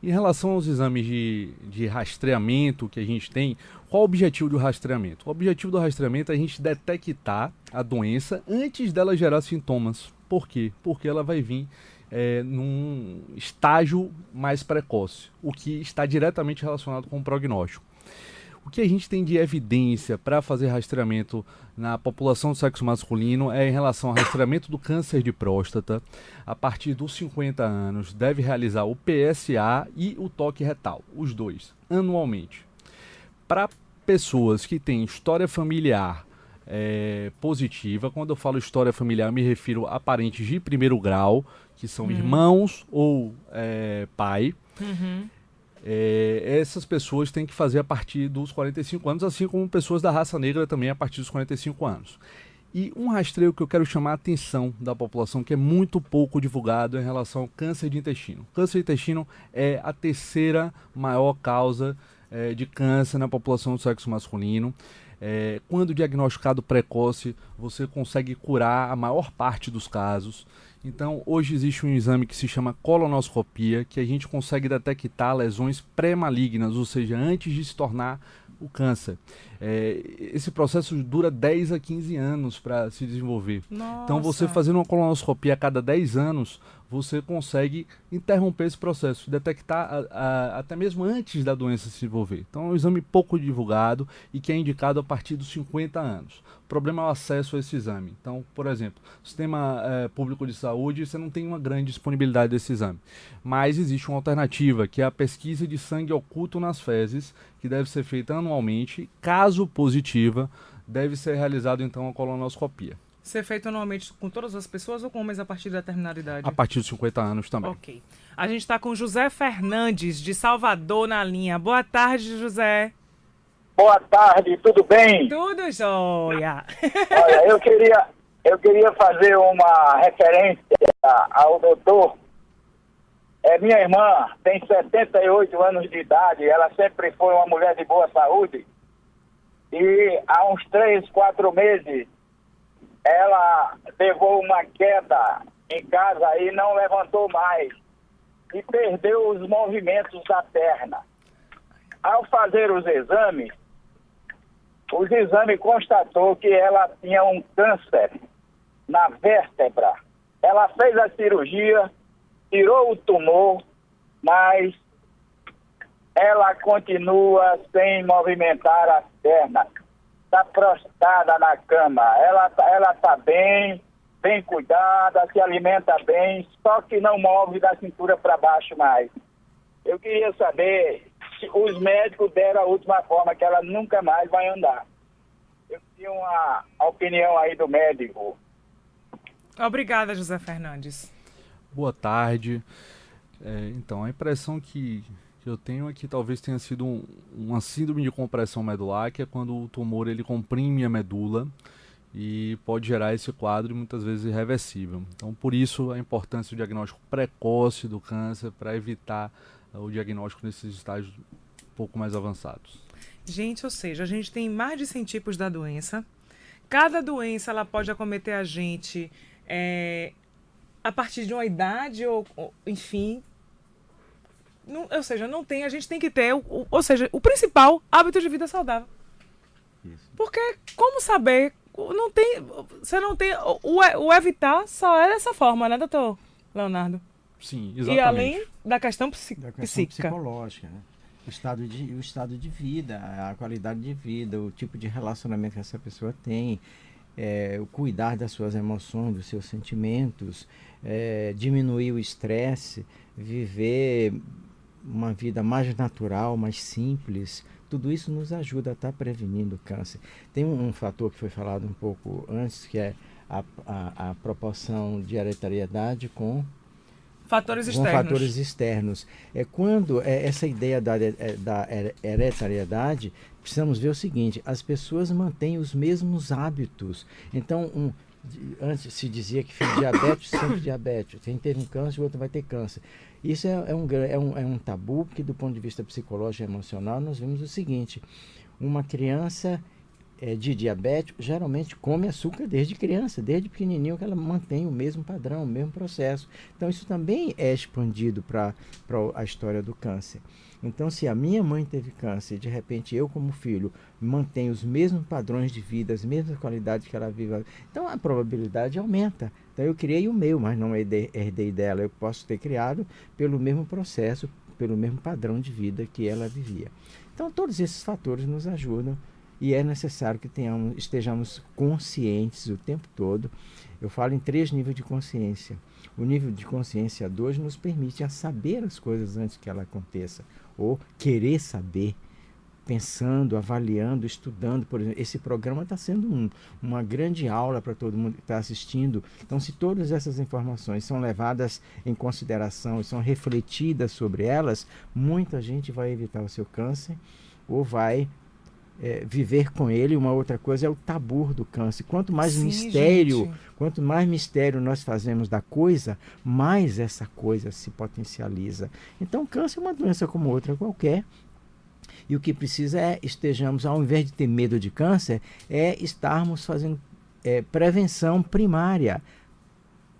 Em relação aos exames de rastreamento que a gente tem, qual o objetivo do rastreamento? O objetivo do rastreamento é a gente detectar a doença antes dela gerar sintomas. Por quê? Porque ela vai vir num estágio mais precoce, o que está diretamente relacionado com o prognóstico. O que a gente tem de evidência para fazer rastreamento na população do sexo masculino é em relação ao rastreamento do câncer de próstata. A partir dos 50 anos, deve realizar o PSA e o toque retal, os dois, anualmente. Para pessoas que têm história familiar positiva, quando eu falo história familiar, eu me refiro a parentes de primeiro grau, que são irmãos ou pai. Essas pessoas têm que fazer a partir dos 45 anos, assim como pessoas da raça negra também a partir dos 45 anos. E um rastreio que eu quero chamar a atenção da população, que é muito pouco divulgado, é em relação ao câncer de intestino. Câncer de intestino é a terceira maior causa de câncer na população do sexo masculino. Quando diagnosticado precoce, você consegue curar a maior parte dos casos. Então, hoje existe um exame que se chama colonoscopia, que a gente consegue detectar lesões pré-malignas, ou seja, antes de se tornar o câncer. Esse processo dura 10 a 15 anos para se desenvolver. Nossa. Então, você fazendo uma colonoscopia a cada 10 anos, você consegue interromper esse processo, detectar até mesmo antes da doença se desenvolver. Então, é um exame pouco divulgado e que é indicado a partir dos 50 anos. O problema é o acesso a esse exame. Então, por exemplo, sistema público de saúde, você não tem uma grande disponibilidade desse exame. Mas existe uma alternativa, que é a pesquisa de sangue oculto nas fezes, que deve ser feita anualmente. Caso positiva, deve ser realizado então a colonoscopia. Ser feito anualmente com todas as pessoas ou com homens a partir da determinada idade? A partir dos 50 anos também. Ok. A gente está com José Fernandes, de Salvador, na linha. Boa tarde, José. Boa tarde, tudo bem? Tudo jóia. Olha, eu queria fazer uma referência ao doutor. Minha irmã tem 78 anos de idade, ela sempre foi uma mulher de boa saúde. E há uns 3, 4 meses, ela pegou uma queda em casa e não levantou mais. e perdeu os movimentos da perna. Ao fazer o exame constatou que ela tinha um câncer na vértebra. Ela fez a cirurgia, tirou o tumor, mas ela continua sem movimentar as pernas. Está prostrada na cama. Ela está bem cuidada, se alimenta bem, só que não move da cintura para baixo mais. Eu queria saber se os médicos deram a última forma, que ela nunca mais vai andar. Eu tinha uma opinião aí do médico. Obrigada, José Fernandes. Boa tarde. Então, a impressão que eu tenho é que talvez tenha sido uma síndrome de compressão medular, que é quando o tumor ele comprime a medula e pode gerar esse quadro muitas vezes irreversível. Então, por isso a importância do diagnóstico precoce do câncer para evitar o diagnóstico nesses estágios um pouco mais avançados. Gente, ou seja, a gente tem mais de 100 tipos da doença. Cada doença ela pode acometer a gente a partir de uma idade ou enfim. Ou seja, não tem, a gente tem que ter, o principal, hábito de vida saudável. Isso. Porque como saber, você não tem, o evitar só é dessa forma, né, doutor Leonardo? Sim, exatamente. E além da questão Da questão psíquica. psicológica, né? O estado de vida, a qualidade de vida, o tipo de relacionamento que essa pessoa tem, o cuidar das suas emoções, dos seus sentimentos, diminuir o estresse, viver uma vida mais natural, mais simples. Tudo isso nos ajuda a estar prevenindo o câncer. Tem um fator que foi falado um pouco antes, que é a proporção de hereditariedade com Fatores externos. Quando essa ideia da hereditariedade, precisamos ver o seguinte: as pessoas mantêm os mesmos hábitos. Então, antes se dizia que filho diabético, sempre diabético. Quem teve um câncer, o outro vai ter câncer. Isso é um tabu, porque do ponto de vista psicológico e emocional, nós vemos o seguinte: uma criança de diabético geralmente come açúcar desde criança, desde pequenininho, que ela mantém o mesmo padrão, o mesmo processo. Então isso também é expandido para a história do câncer. Então, se a minha mãe teve câncer, de repente eu como filho mantenho os mesmos padrões de vida, as mesmas qualidades que ela vive, então a probabilidade aumenta. Então eu criei o meu, mas não herdei dela. Eu posso ter criado pelo mesmo processo, pelo mesmo padrão de vida que ela vivia. Então todos esses fatores nos ajudam. E é necessário que estejamos conscientes o tempo todo. Eu falo em 3 níveis de consciência. O nível de consciência 2 nos permite saber as coisas antes que ela aconteça, ou querer saber, pensando, avaliando, estudando. Por exemplo, esse programa está sendo uma grande aula para todo mundo que está assistindo. Então, se todas essas informações são levadas em consideração e são refletidas sobre elas, muita gente vai evitar o seu câncer ou vai viver com ele. Uma outra coisa é o tabu do câncer. Quanto mais quanto mais mistério nós fazemos da coisa, mais essa coisa se potencializa. Então, o câncer é uma doença como outra qualquer. E o que precisa estejamos, ao invés de ter medo de câncer, estarmos fazendo prevenção primária,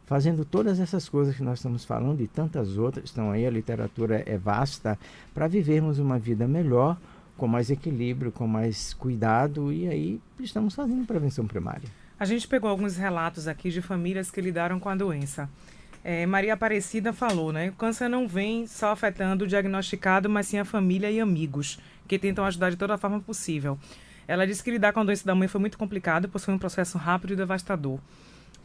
fazendo todas essas coisas que nós estamos falando e tantas outras estão aí. A literatura é vasta, para vivermos uma vida melhor, com mais equilíbrio, com mais cuidado, e aí estamos fazendo prevenção primária. A gente pegou alguns relatos aqui de famílias que lidaram com a doença. Maria Aparecida falou, né? O câncer não vem só afetando o diagnosticado, mas sim a família e amigos, que tentam ajudar de toda a forma possível. Ela disse que lidar com a doença da mãe foi muito complicado, pois foi um processo rápido e devastador.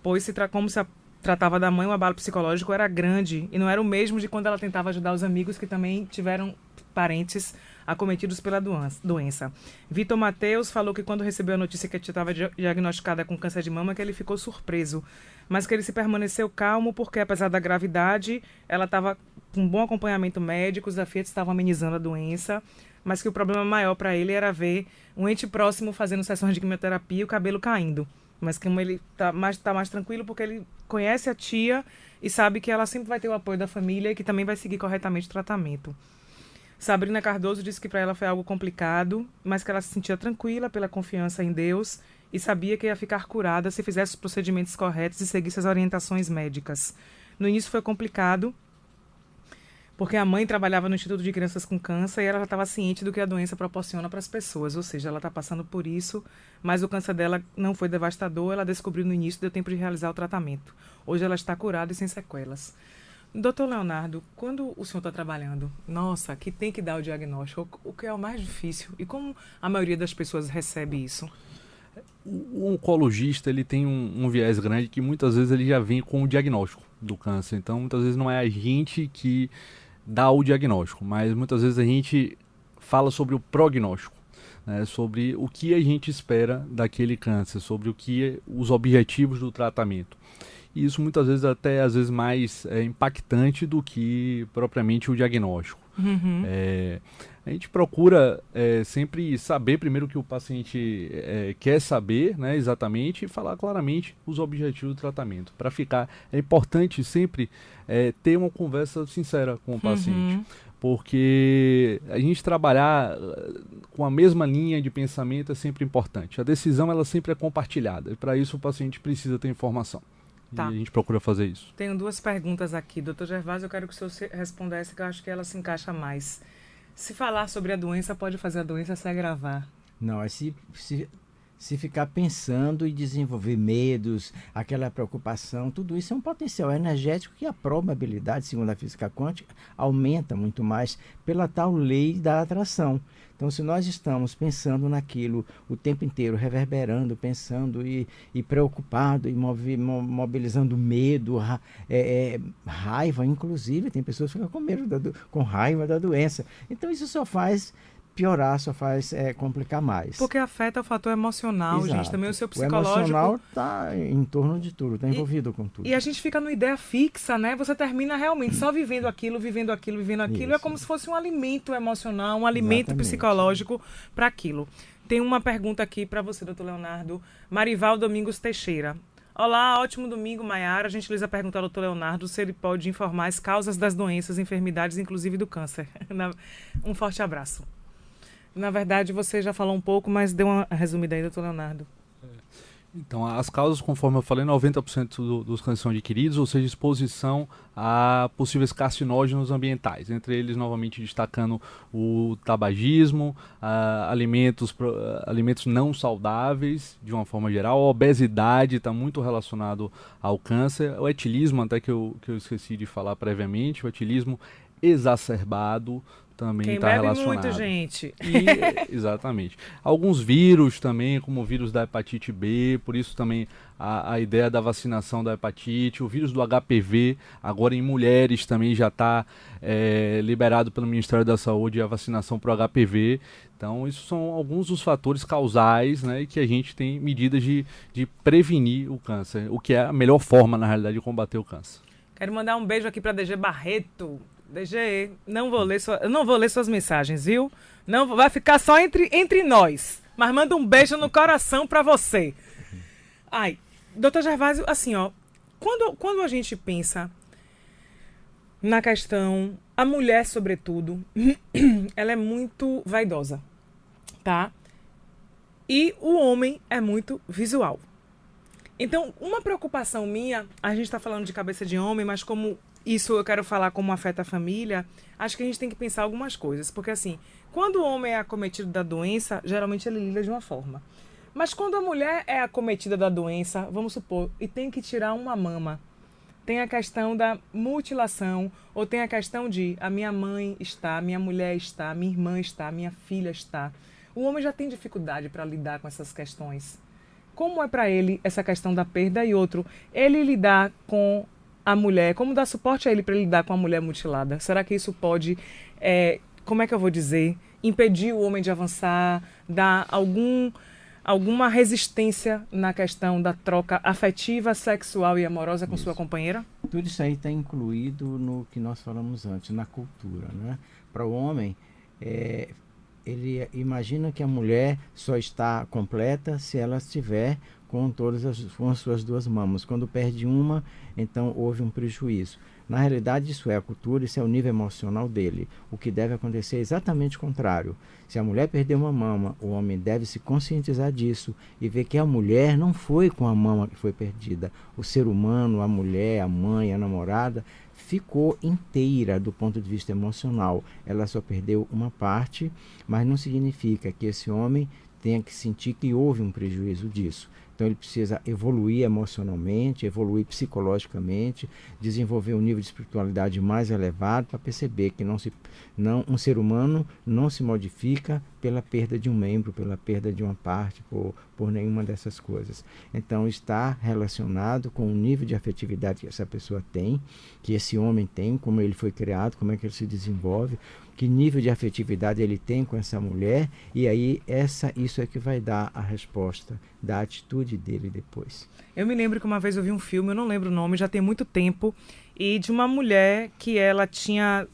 Pois, como se tratava da mãe, o abalo psicológico era grande e não era o mesmo de quando ela tentava ajudar os amigos que também tiveram parentes acometidos pela doença. Vitor Mateus falou que quando recebeu a notícia que estava diagnosticada com câncer de mama, que ele ficou surpreso, mas que ele se permaneceu calmo porque, apesar da gravidade, ela estava com um bom acompanhamento médico, os afetos estavam amenizando a doença, mas que o problema maior para ele era ver um ente próximo fazendo sessões de quimioterapia e o cabelo caindo. Mas como ele tá mais tranquilo porque ele conhece a tia e sabe que ela sempre vai ter o apoio da família e que também vai seguir corretamente o tratamento. Sabrina Cardoso disse que para ela foi algo complicado, mas que ela se sentia tranquila pela confiança em Deus e sabia que ia ficar curada se fizesse os procedimentos corretos e seguisse as orientações médicas. No início foi complicado, Porque a mãe trabalhava no Instituto de Crianças com Câncer e ela já estava ciente do que a doença proporciona para as pessoas. Ou seja, ela está passando por isso, mas o câncer dela não foi devastador. Ela descobriu no início, deu tempo de realizar o tratamento. Hoje ela está curada e sem sequelas. Doutor Leonardo, quando o senhor está trabalhando, nossa, que tem que dar o diagnóstico, o que é o mais difícil? E como a maioria das pessoas recebe isso? O oncologista ele tem um viés grande que muitas vezes ele já vem com o diagnóstico do câncer. Então, muitas vezes não é a gente que dá o diagnóstico, mas muitas vezes a gente fala sobre o prognóstico, né, sobre o que a gente espera daquele câncer, sobre os objetivos do tratamento. E isso muitas vezes até às vezes mais impactante do que propriamente o diagnóstico. Uhum. A gente procura sempre saber primeiro o que o paciente quer saber, né, exatamente, e falar claramente os objetivos do tratamento. Para ficar, é importante sempre ter uma conversa sincera com o paciente, porque a gente trabalhar com a mesma linha de pensamento é sempre importante. A decisão ela sempre é compartilhada, e para isso o paciente precisa ter informação. Tá. E a gente procura fazer isso. Tenho 2 perguntas aqui. Doutor Gervásio, eu quero que o senhor respondesse, que eu acho que ela se encaixa mais. Se falar sobre a doença, pode fazer a doença se agravar? Não, é se ficar pensando e desenvolver medos, aquela preocupação, tudo isso é um potencial energético que a probabilidade, segundo a física quântica, aumenta muito mais pela tal lei da atração. Então, se nós estamos pensando naquilo o tempo inteiro, reverberando, pensando e preocupado, e mobilizando medo, raiva, inclusive, tem pessoas que ficam com medo, com raiva da doença. Então, isso só faz piorar, só faz complicar mais. Porque afeta o fator emocional, Exato. gente. Também o seu psicológico. O emocional está em torno de tudo, está envolvido com tudo. E a gente fica numa ideia fixa, né? Você termina realmente só vivendo aquilo. Isso. É como se fosse um alimento emocional, um alimento Exatamente. Psicológico para aquilo. Tem uma pergunta aqui para você, doutor Leonardo. Marival Domingos Teixeira. Olá, ótimo domingo, Maiara. A gentileza pergunta ao doutor Leonardo se ele pode informar as causas das doenças, enfermidades, inclusive do câncer. Um forte abraço. Na verdade, você já falou um pouco, mas deu uma resumida aí, doutor Leonardo. Então, as causas, conforme eu falei, 90% dos cânceres são adquiridos, ou seja, exposição a possíveis carcinógenos ambientais. Entre eles, novamente, destacando o tabagismo, alimentos não saudáveis, de uma forma geral. A obesidade está muito relacionado ao câncer. O etilismo, até que eu esqueci de falar previamente, o etilismo exacerbado também está relacionado. Muito, gente. Exatamente. Alguns vírus também, como o vírus da hepatite B, por isso também a ideia da vacinação da hepatite, o vírus do HPV, agora em mulheres também já está liberado pelo Ministério da Saúde a vacinação para o HPV. Então, isso são alguns dos fatores causais, né, e que a gente tem medidas de prevenir o câncer, o que é a melhor forma, na realidade, de combater o câncer. Quero mandar um beijo aqui para DG Barreto. DG, não vou ler suas mensagens, viu? Não vai ficar só entre nós. Mas manda um beijo no coração para você. Ai, doutor Gervásio, assim, ó, quando a gente pensa na questão, a mulher, sobretudo, ela é muito vaidosa, tá? E o homem é muito visual. Então, uma preocupação minha, a gente está falando de cabeça de homem, mas como isso eu quero falar como afeta a família, acho que a gente tem que pensar algumas coisas. Porque assim, quando o homem é acometido da doença, geralmente ele lida de uma forma. Mas quando a mulher é acometida da doença, vamos supor, e tem que tirar uma mama, tem a questão da mutilação, ou tem a questão de a minha mãe está, minha mulher está, minha irmã está, minha filha está. O homem já tem dificuldade para lidar com essas questões. Como é para ele essa questão da perda? E outro, ele lidar com a mulher, como dar suporte a ele para lidar com a mulher mutilada? Será que isso pode, como é que eu vou dizer, impedir o homem de avançar, dar alguma resistência na questão da troca afetiva, sexual e amorosa com sua companheira? Tudo isso aí está incluído no que nós falamos antes, na cultura, né? Para o homem, ele imagina que a mulher só está completa se ela estiver com com as suas 2 mamas. Quando perde uma, então houve um prejuízo. Na realidade, isso é a cultura, isso é o nível emocional dele. O que deve acontecer é exatamente o contrário. Se a mulher perder uma mama, o homem deve se conscientizar disso e ver que a mulher não foi com a mama que foi perdida. O ser humano, a mulher, a mãe, a namorada, ficou inteira do ponto de vista emocional. Ela só perdeu uma parte, mas não significa que esse homem tenha que sentir que houve um prejuízo disso. Então ele precisa evoluir emocionalmente, evoluir psicologicamente, desenvolver um nível de espiritualidade mais elevado para perceber que um ser humano não se modifica pela perda de um membro, pela perda de uma parte, por nenhuma dessas coisas. Então está relacionado com o nível de afetividade que essa pessoa tem, que esse homem tem, como ele foi criado, como é que ele se desenvolve, que nível de afetividade ele tem com essa mulher, e aí isso é que vai dar a resposta da atitude dele depois. Eu me lembro que uma vez eu vi um filme, eu não lembro o nome, já tem muito tempo, e de uma mulher que ela tinha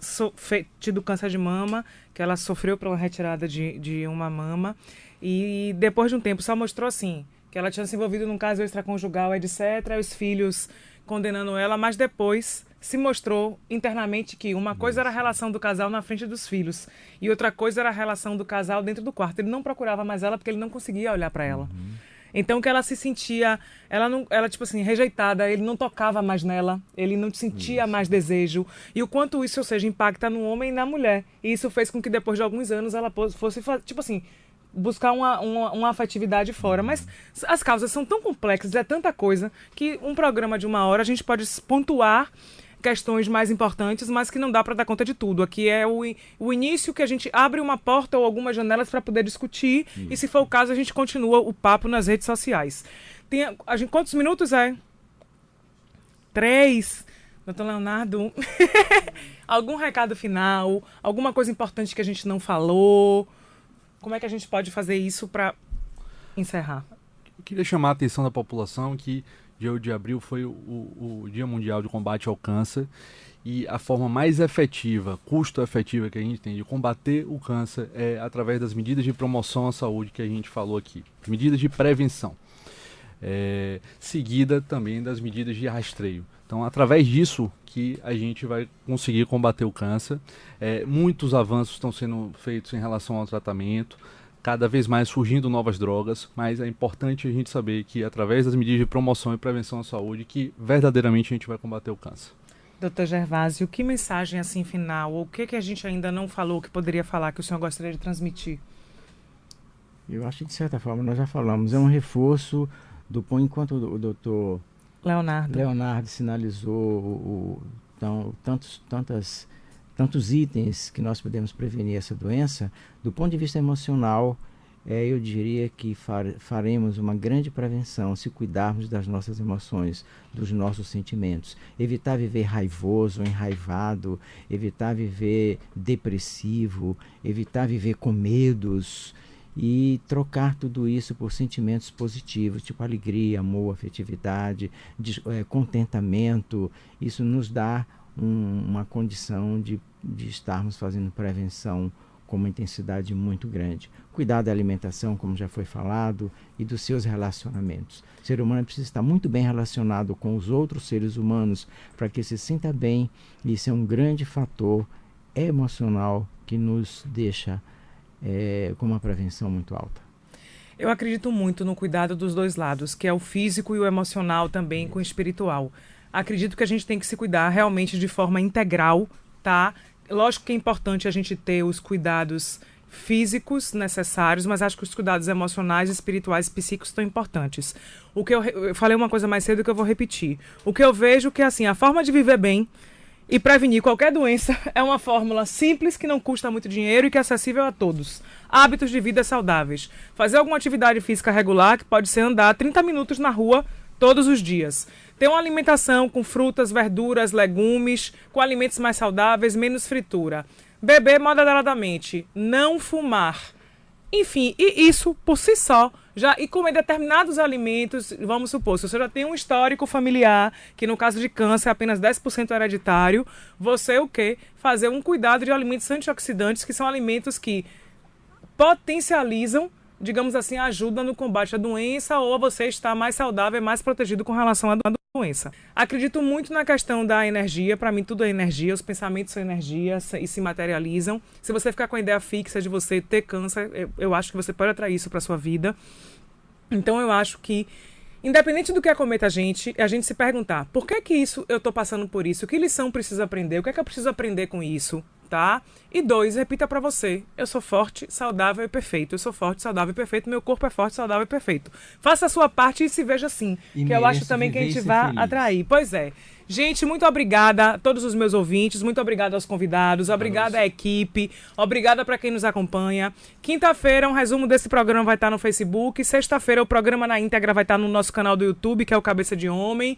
tido câncer de mama, que ela sofreu pela retirada de uma mama, e depois de um tempo só mostrou assim, que ela tinha se envolvido num caso extraconjugal, etc., os filhos condenando ela, mas depois se mostrou internamente que uma coisa era a relação do casal na frente dos filhos e outra coisa era a relação do casal dentro do quarto. Ele não procurava mais ela porque ele não conseguia olhar para ela. Então que ela se sentia, ela tipo assim, rejeitada, ele não tocava mais nela, ele não sentia mais desejo. E o quanto isso, ou seja, impacta no homem e na mulher. E isso fez com que depois de alguns anos ela fosse, tipo assim, buscar uma afetividade fora. Mas as causas são tão complexas, é tanta coisa, que um programa de 1 hora a gente pode pontuar questões mais importantes, mas que não dá para dar conta de tudo. Aqui é o início que a gente abre uma porta ou algumas janelas para poder discutir, e se for o caso a gente continua o papo nas redes sociais. Quantos minutos é? 3. Doutor Leonardo, algum recado final? Alguma coisa importante que a gente não falou? Como é que a gente pode fazer isso para encerrar? Eu queria chamar a atenção da população que dia 8 de abril foi o Dia Mundial de Combate ao Câncer, e a forma mais efetiva, custo-efetiva que a gente tem de combater o câncer é através das medidas de promoção à saúde que a gente falou aqui, medidas de prevenção, seguida também das medidas de rastreio. Então, através disso que a gente vai conseguir combater o câncer. Muitos avanços estão sendo feitos em relação ao tratamento, cada vez mais surgindo novas drogas, mas é importante a gente saber que através das medidas de promoção e prevenção à saúde que verdadeiramente a gente vai combater o câncer. Doutor Gervásio, que mensagem assim final, ou o que a gente ainda não falou que poderia falar, que o senhor gostaria de transmitir? Eu acho que de certa forma nós já falamos, é um reforço do ponto, enquanto o doutor Leonardo sinalizou tantos itens que nós podemos prevenir essa doença, do ponto de vista emocional, eu diria que faremos uma grande prevenção se cuidarmos das nossas emoções, dos nossos sentimentos. Evitar viver raivoso, enraivado, evitar viver depressivo, evitar viver com medos e trocar tudo isso por sentimentos positivos, tipo alegria, amor, afetividade, contentamento. Isso nos dá uma condição de estarmos fazendo prevenção com uma intensidade muito grande. Cuidar da alimentação, como já foi falado, e dos seus relacionamentos. O ser humano precisa estar muito bem relacionado com os outros seres humanos para que se sinta bem, e isso é um grande fator emocional que nos deixa com uma prevenção muito alta. Eu acredito muito no cuidado dos dois lados, que é o físico e o emocional também com o espiritual. Acredito que a gente tem que se cuidar realmente de forma integral, tá? Lógico que é importante a gente ter os cuidados físicos necessários, mas acho que os cuidados emocionais, espirituais e psíquicos estão importantes. Eu falei uma coisa mais cedo que eu vou repetir. O que eu vejo que assim, a forma de viver bem e prevenir qualquer doença é uma fórmula simples, que não custa muito dinheiro e que é acessível a todos. Hábitos de vida saudáveis. Fazer alguma atividade física regular, que pode ser andar 30 minutos na rua todos os dias. Ter uma alimentação com frutas, verduras, legumes, com alimentos mais saudáveis, menos fritura. Beber moderadamente, não fumar. Enfim, e isso por si só, e comer determinados alimentos, vamos supor, se você já tem um histórico familiar, que no caso de câncer é apenas 10% hereditário, você o quê? Fazer um cuidado de alimentos antioxidantes, que são alimentos que potencializam, digamos assim, ajuda no combate à doença, ou você está mais saudável e mais protegido com relação à doença. Acredito muito na questão da energia. Para mim tudo é energia, os pensamentos são energia e se materializam. Se você ficar com a ideia fixa de você ter câncer, eu acho que você pode atrair isso para sua vida. Então eu acho que independente do que acometa a gente se perguntar, por que que isso eu tô passando por isso? Que lição preciso aprender? O que é que eu preciso aprender com isso? Tá? E 2, repita pra você. Eu sou forte, saudável e perfeito. Eu sou forte, saudável e perfeito. Meu corpo é forte, saudável e perfeito. Faça a sua parte e se veja assim. E que eu acho também que a gente vai atrair. Pois é. Gente, muito obrigada a todos os meus ouvintes, muito obrigada aos convidados, obrigada à equipe, obrigada para quem nos acompanha. Quinta-feira, um resumo desse programa vai estar no Facebook. Sexta-feira, o programa na íntegra vai estar no nosso canal do YouTube, que é o Cabeça de Homem.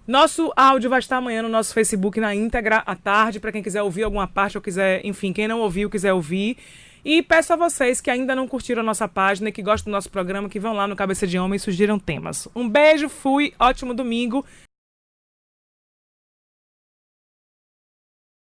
Nosso áudio vai estar amanhã no nosso Facebook na íntegra à tarde, para quem quiser ouvir alguma parte ou quiser, enfim, quem não ouviu, quiser ouvir. E peço a vocês que ainda não curtiram a nossa página e que gostam do nosso programa, que vão lá no Cabeça de Homem e sugiram temas. Um beijo, fui, ótimo domingo.